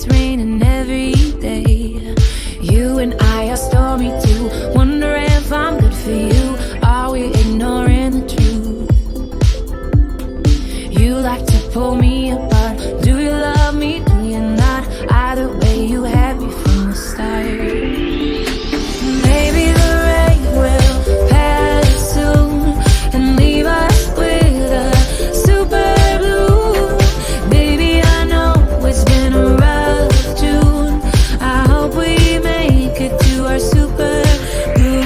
it's raining every day. You and I are stormy too. Wonder if I'm good for you. Are we ignoring the truth? You like to pull me apart. Do you love me? Do you not? Either way, you had me from the start. Maybe the rain will pass soon and leave us with a super blue. Baby, I know it's been a rough June. I hope we make it to our super blue.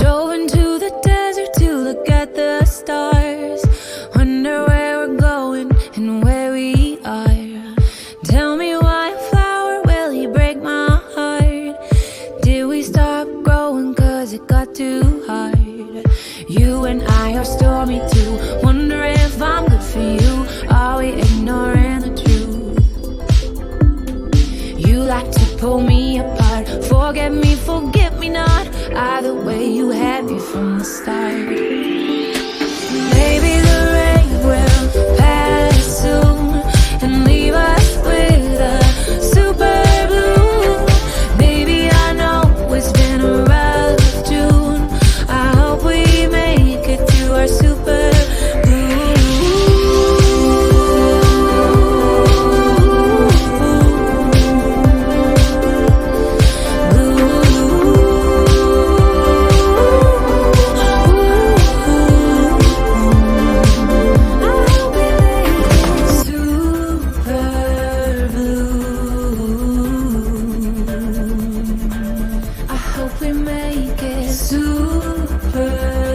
Drove into the desert to look at the stars. Wonder where we're going and where we are. Tell me why a flower, will he break my heart? Did we stop growing cause it got too hard? You and I are stormy too. Wonder if I'm good for you. Are we ignoring the truth? You like to pull me apart. Forget me, forget me not. Either way, you had me from the start. Maybe the rain will pass soon and leave us with a super blue. Baby, I know it's been a rough June. I hope we make it to our super blue. I hope we make it super